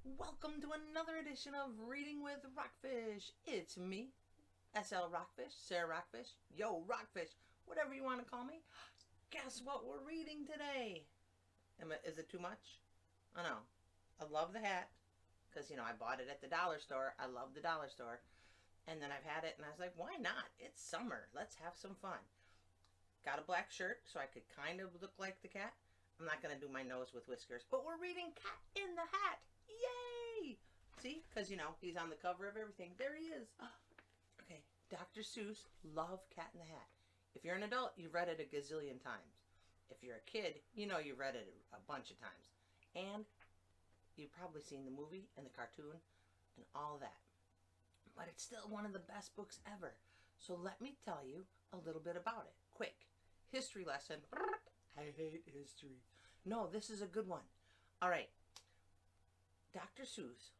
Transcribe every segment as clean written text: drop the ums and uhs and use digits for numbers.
Welcome to another edition of Reading with Rockfish. It's me, SL Rockfish, Sarah Rockfish, Yo Rockfish, whatever you want to call me. Guess what we're reading today? Is it too much? I know. I love the hat because, I bought it at the dollar store. I love the dollar store. And then I've had it and I was like, why not? It's summer. Let's have some fun. Got a black shirt so I could kind of look like the cat. I'm not going to do my nose with whiskers, but we're reading Cat in the Hat. Yay! See? Because, he's on the cover of everything. There he is. Okay, Dr. Seuss, love Cat in the Hat. If you're an adult, you've read it a gazillion times. If you're a kid, you've read it a bunch of times. And you've probably seen the movie and the cartoon and all that. But it's still one of the best books ever. So let me tell you a little bit about it. Quick. History lesson. I hate history. No, this is a good one. All right. Dr. Seuss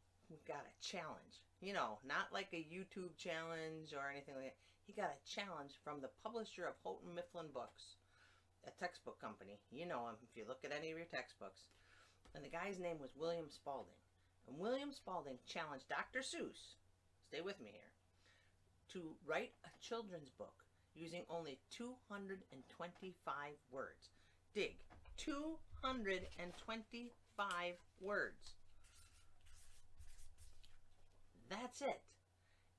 got a challenge. Not like a YouTube challenge or anything like that. He got a challenge from the publisher of Houghton Mifflin Books, a textbook company. You know him if you look at any of your textbooks. And the guy's name was William Spalding. And William Spalding challenged Dr. Seuss, stay with me here, to write a children's book using only 225 words. Dig. 225 words. That's it.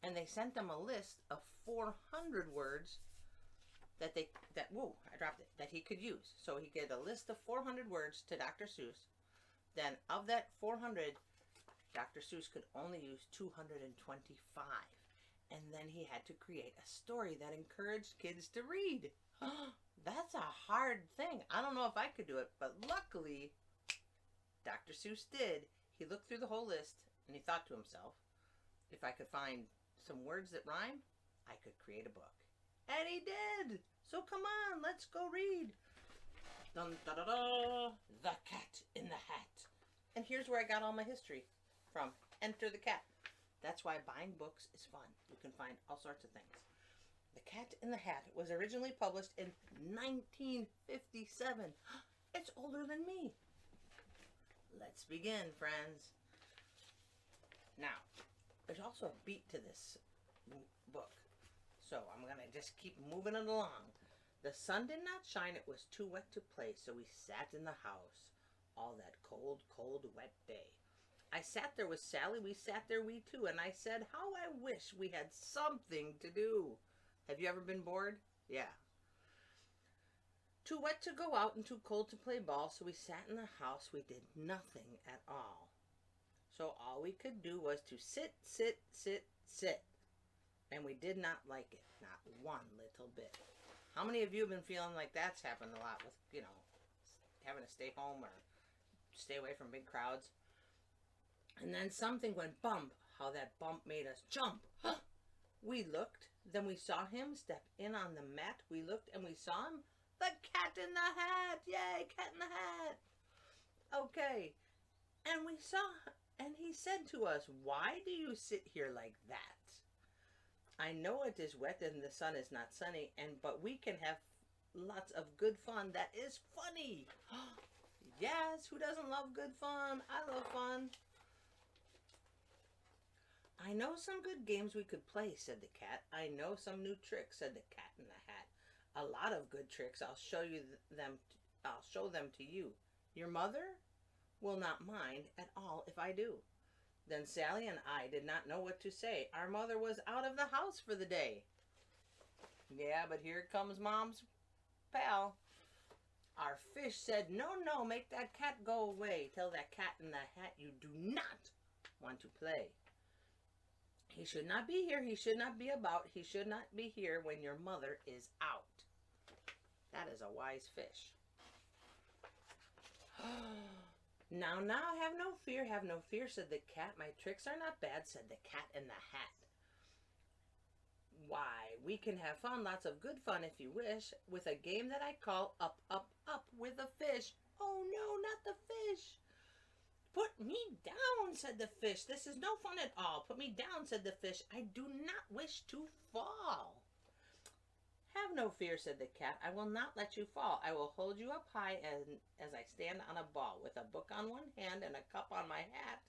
And they sent them a list of 400 words that he could use. So he gave a list of 400 words to Dr. Seuss. Then of that 400, Dr. Seuss could only use 225. And then he had to create a story that encouraged kids to read. That's a hard thing. I don't know if I could do it, but luckily, Dr. Seuss did. He looked through the whole list and he thought to himself, if I could find some words that rhyme, I could create a book. And he did! So come on, let's go read. Dun da da da! The Cat in the Hat. And here's where I got all my history from. Enter the Cat. That's why buying books is fun. You can find all sorts of things. The Cat in the Hat was originally published in 1957. It's older than me. Let's begin, friends. Now, there's also a beat to this book. So I'm going to just keep moving it along. The sun did not shine. It was too wet to play. So we sat in the house all that cold, cold, wet day. I sat there with Sally. We sat there, we too. And I said, how I wish we had something to do. Have you ever been bored? Yeah. Too wet to go out and too cold to play ball. So we sat in the house. We did nothing at all. So all we could do was to sit, sit, sit, sit. And we did not like it. Not one little bit. How many of you have been feeling like that's happened a lot with, having to stay home or stay away from big crowds? And then something went bump. How that bump made us jump. We looked. Then we saw him step in on the mat. We looked and we saw him. The Cat in the Hat. Yay, Cat in the Hat. Okay. And we saw, and he said to us, why do you sit here like that? I know it is wet and the sun is not sunny, but we can have lots of good fun that is funny. Yes, who doesn't love good fun? I love fun. I know some good games we could play, said the cat. I know some new tricks, said the Cat in the Hat. A lot of good tricks. I'll show them to you. Your mother will not mind at all if I do. Then Sally and I did not know what to say. Our mother was out of the house for the day. Yeah, but here comes Mom's pal. Our fish said, no, no, make that cat go away. Tell that Cat in the Hat you do not want to play. He should not be here. He should not be about. He should not be here when your mother is out. That is a wise fish. Now, have no fear, said the cat. My tricks are not bad, said the Cat in the Hat. Why, we can have fun, lots of good fun if you wish, with a game that I call Up, Up, Up with a Fish. Oh no, not the fish. Put me down, said the fish. This is no fun at all. Put me down, said the fish. I do not wish to fall. Have no fear, said the cat. I will not let you fall. I will hold you up high as I stand on a ball, with a book on one hand and a cup on my hat.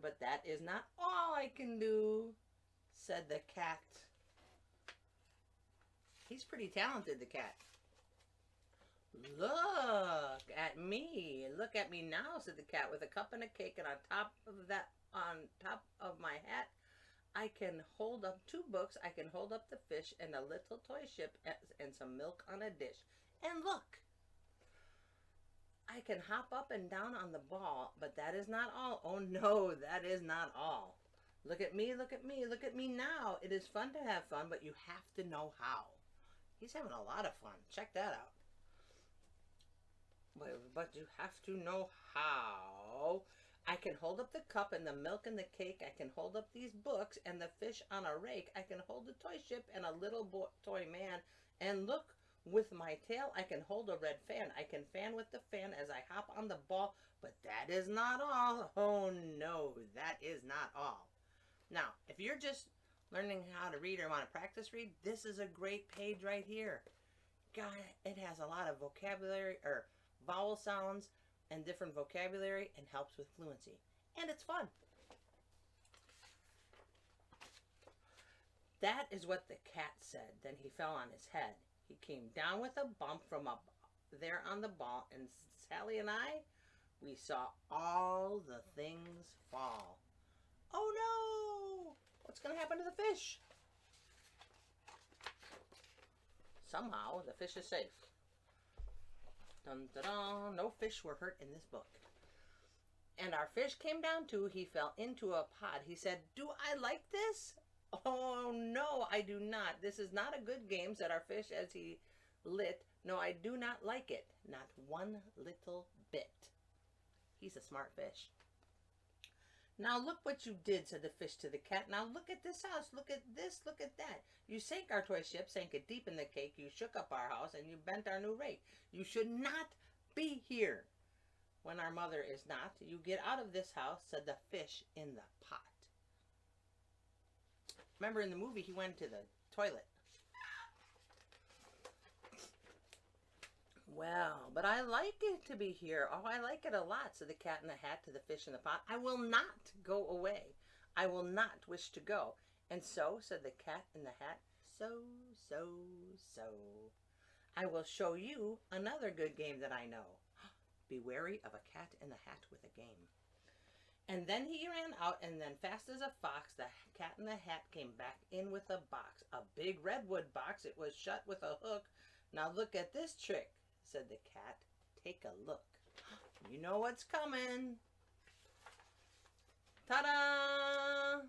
But that is not all I can do, said the cat. He's pretty talented, the cat. Look at me. Look at me now, said the cat, with a cup and a cake, and on top of my hat, I can hold up 2 books. I can hold up the fish and a little toy ship and some milk on a dish. And look, I can hop up and down on the ball, but that is not all. Oh no, that is not all. Look at me, look at me, look at me now. It is fun to have fun, but you have to know how. He's having a lot of fun. Check that out. But you have to know how. I can hold up the cup and the milk and the cake. I can hold up these books and the fish on a rake. I can hold a toy ship and a little toy man. And look, with my tail, I can hold a red fan. I can fan with the fan as I hop on the ball. But that is not all. Oh no, that is not all. Now, if you're just learning how to read or want to practice read, this is a great page right here. God, it has a lot of vocabulary or vowel sounds and different vocabulary and helps with fluency. And it's fun. That is what the cat said. Then he fell on his head. He came down with a bump from up there on the ball, and Sally and I, we saw all the things fall. Oh no! What's going to happen to the fish? Somehow, the fish is safe. Dun, dun, dun. No fish were hurt in this book. And our fish came down too. He fell into a pot. He said, "Do I like this?" "Oh no, I do not. This is not a good game," said our fish as he lit. "No, I do not like it. Not one little bit." He's a smart fish. "Now look what you did," said the fish to the cat. "Now look at this house. Look at this. Look at that. You sank our toy ship, sank it deep in the cake. You shook up our house, and you bent our new rake. You should not be here when our mother is not. You get out of this house," said the fish in the pot. Remember in the movie, he went to the toilet. "Well, but I like it to be here. Oh, I like it a lot," said the cat in the hat to the fish in the pot. "I will not go away. I will not wish to go." "And so," said the cat in the hat, so, "I will show you another good game that I know. Be wary of a cat in the hat with a game." And then he ran out, and then fast as a fox, the cat in the hat came back in with a box. A big redwood box. It was shut with a hook. "Now look at this trick," said the cat. "Take a look. You know what's coming." Ta-da!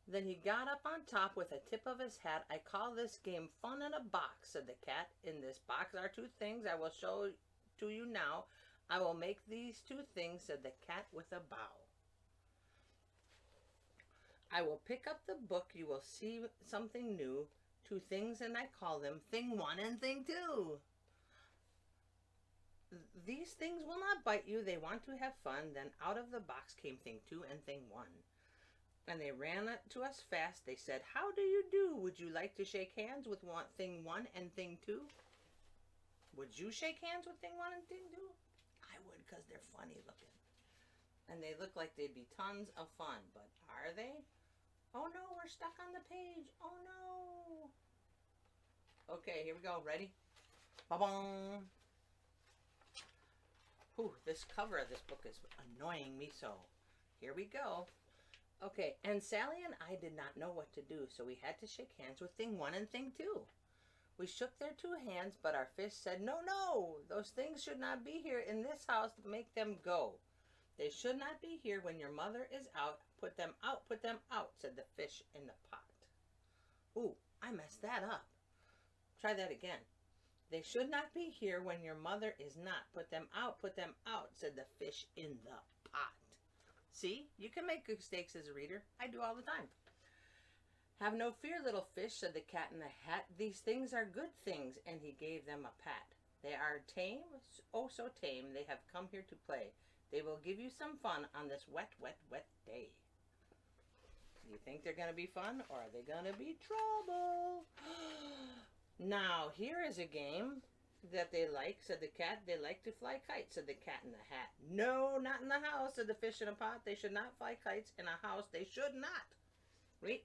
Then he got up on top with a tip of his hat. "I call this game fun in a box," said the cat. "In this box are 2 things I will show to you now. I will make these 2 things," said the cat with a bow. "I will pick up the book. You will see something new. 2 things, and I call them Thing 1 and Thing 2. These things will not bite you. They want to have fun." Then out of the box came Thing 2 and Thing 1. And they ran to us fast. They said, "How do you do? Would you like to shake hands with Thing 1 and Thing 2? Would you shake hands with Thing 1 and Thing 2? I would, because they're funny looking. And they look like they'd be tons of fun. But are they? Oh no, we're stuck on the page. Oh no. Okay, here we go. Ready? Ba-bong. Whew, this cover of this book is annoying me so. Here we go. Okay, and Sally and I did not know what to do, so we had to shake hands with Thing 1 and Thing 2. We shook their 2 hands, but our fish said, "No, no, those things should not be here in this house. Make them go. They should not be here when your mother is out. Put them out," said the fish in the pot. Ooh, I messed that up. Try that again. "They should not be here when your mother is not. Put them out," said the fish in the pot. See, you can make mistakes as a reader. I do all the time. "Have no fear, little fish," said the cat in the hat. "These things are good things," and he gave them a pat. "They are tame, oh so tame. They have come here to play. They will give you some fun on this wet, wet, wet day." You think they're going to be fun, or are they going to be trouble? Now, here is a game. that they like, said the cat. They like to fly kites, said the cat in the hat. No, not in the house, said the fish in a pot. They should not fly kites in a house. They should not. Wait.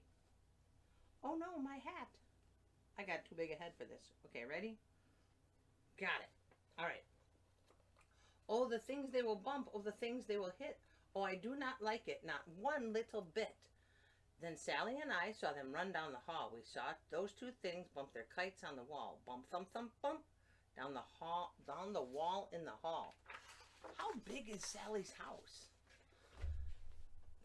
Oh no, my hat. I got too big a head for this. Okay, ready? Got it. All right. Oh, the things they will bump. Oh, the things they will hit. Oh, I do not like it. Not one little bit. Then Sally and I saw them run down the hall. We saw those two things bump their kites on the wall. Bump, thump, thump, bump. Down the hall, down the wall in the hall. How big is Sally's house?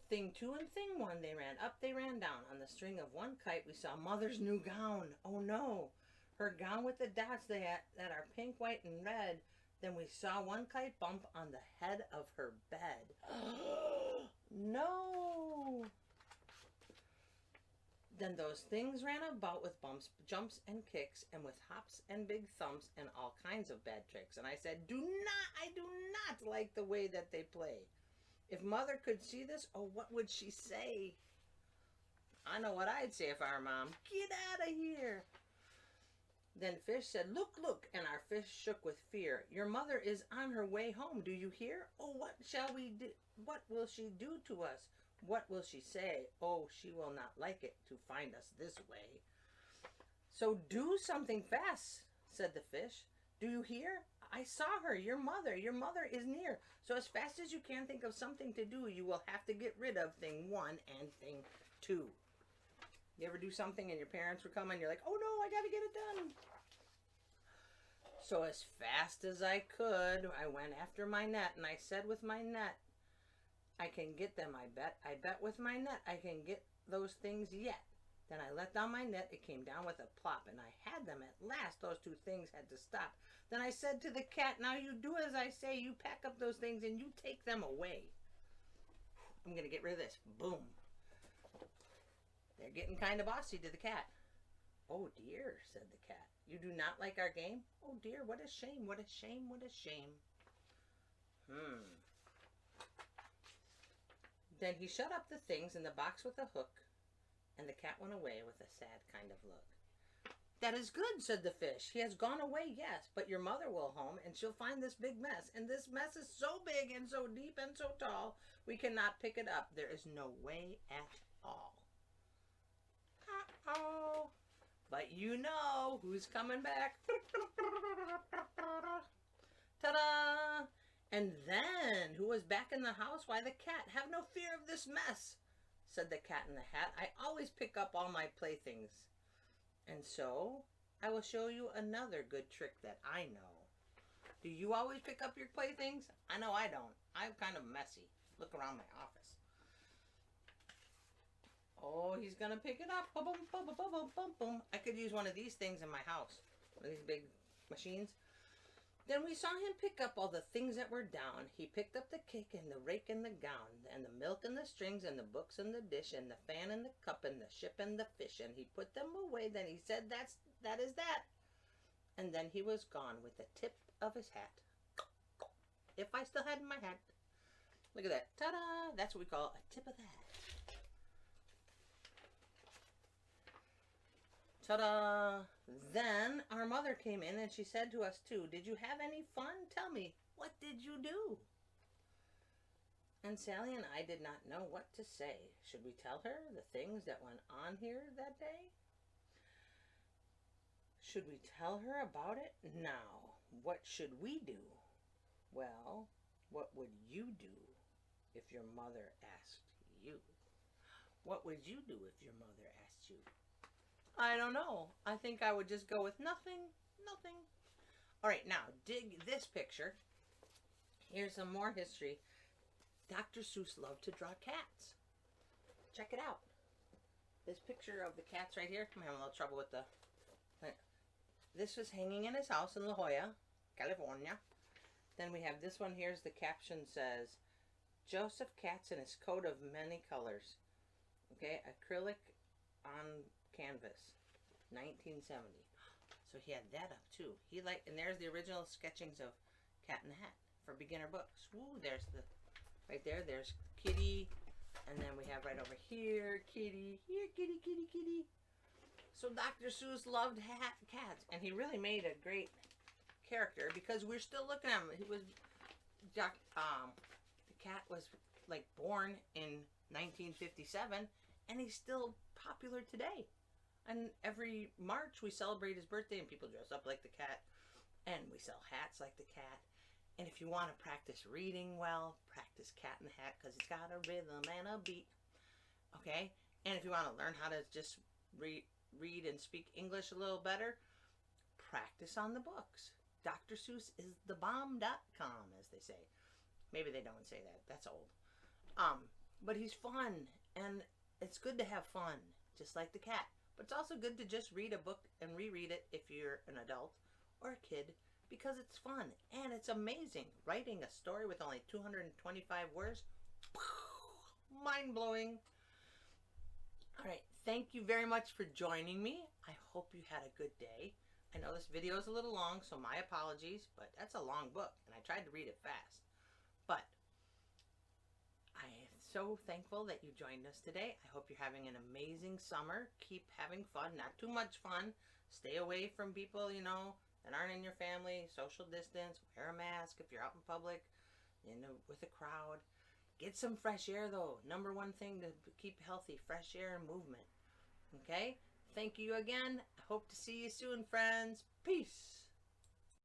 Thing two and thing one, they ran up, they ran down. On the string of one kite, we saw Mother's new gown. Oh no, her gown with the dots that are pink, white, and red. Then we saw one kite bump on the head of her bed. No. Then those things ran about with bumps, jumps, and kicks, and with hops and big thumps and all kinds of bad tricks. And I said, I do not like the way that they play. If Mother could see this, oh, what would she say? I know what I'd say if I were Mom. Get out of here. Then Fish said, look, look, and our fish shook with fear. Your mother is on her way home, do you hear? Oh, what shall we do? What will she do to us? What will she say? Oh, she will not like it to find us this way. So do something fast, said the fish. Do you hear? I saw her, your mother is near. So as fast as you can think of something to do, you will have to get rid of thing one and thing two. You ever do something and your parents were coming, you're like, oh no, I gotta get it done. So as fast as I could, I went after my net, and I said with my net, I can get them, I bet. I bet with my net I can get those things yet. Then I let down my net, it came down with a plop, and I had them at last. Those two things had to stop. Then I said to the cat, now you do as I say, you pack up those things and you take them away. I'm going to get rid of this. Boom. They're getting kind of bossy to the cat. Oh dear, said the cat. You do not like our game? Oh dear, what a shame, what a shame, what a shame. Then he shut up the things in the box with a hook, and the cat went away with a sad kind of look. That is good, said the fish. He has gone away, yes, but your mother will home, and she'll find this big mess. And this mess is so big and so deep and so tall, we cannot pick it up. There is no way at all. Uh-oh. But you know who's coming back. Ta-da! And then, who was back in the house? Why, the cat. Have no fear of this mess, said the cat in the hat. I always pick up all my playthings. And so, I will show you another good trick that I know. Do you always pick up your playthings? I know I don't. I'm kind of messy. Look around my office. Oh, he's going to pick it up. Boom, boom, boom, boom, boom, boom, boom. I could use one of these things in my house. One of these big machines. Then we saw him pick up all the things that were down. He picked up the cake and the rake and the gown, and the milk and the strings and the books and the dish and the fan and the cup and the ship and the fish, and he put them away. Then he said, that is that. And then he was gone with the tip of his hat. If I still had my hat. Look at that. Ta-da! That's what we call a tip of the hat. Ta-da! Then our mother came in and she said to us too, did you have any fun? Tell me, what did you do? And Sally and I did not know what to say. Should we tell her the things that went on here that day? Should we tell her about it? Now, what should we do? Well, what would you do if your mother asked you? What would you do if your mother asked you? I don't know. I think I would just go with nothing. All right, now dig this picture. Here's some more history. Dr. Seuss loved to draw cats. Check it out. This picture of the cats right here. I'm having a little trouble with the... This was hanging in his house in La Jolla, California. Then we have this one. Here's the caption says, Joseph Katz in his coat of many colors. Okay, acrylic on canvas, 1970. So he had that up too. And there's the original sketchings of Cat in the Hat for beginner books. Woo, there's the, right there, there's Kitty. And then we have right over here, Kitty. Here, Kitty, Kitty, Kitty. So Dr. Seuss loved cats, and he really made a great character because we're still looking at him. He was the cat was like born in 1957, and he's still popular today. And every March we celebrate his birthday, and people dress up like the cat, and we sell hats like the cat. And if you want to practice reading well, practice Cat in the Hat because it's got a rhythm and a beat. Okay? And if you want to learn how to just read and speak English a little better, practice on the books. Dr. Seuss is the bomb.com, as they say. Maybe they don't say that. That's old. But he's fun, and it's good to have fun, just like the cat. But it's also good to just read a book and reread it if you're an adult or a kid, because it's fun and it's amazing. Writing a story with only 225 words, mind-blowing. All right, thank you very much for joining me. I hope you had a good day. I know this video is a little long, so my apologies, but that's a long book, and I tried to read it fast. But I am so thankful that you joined us today. I hope you're having an amazing summer. Keep having fun, not too much fun. Stay away from people, that aren't in your family. Social distance. Wear a mask if you're out in public, with a crowd. Get some fresh air, though. Number one thing to keep healthy, fresh air and movement. Okay? Thank you again. I hope to see you soon, friends. Peace.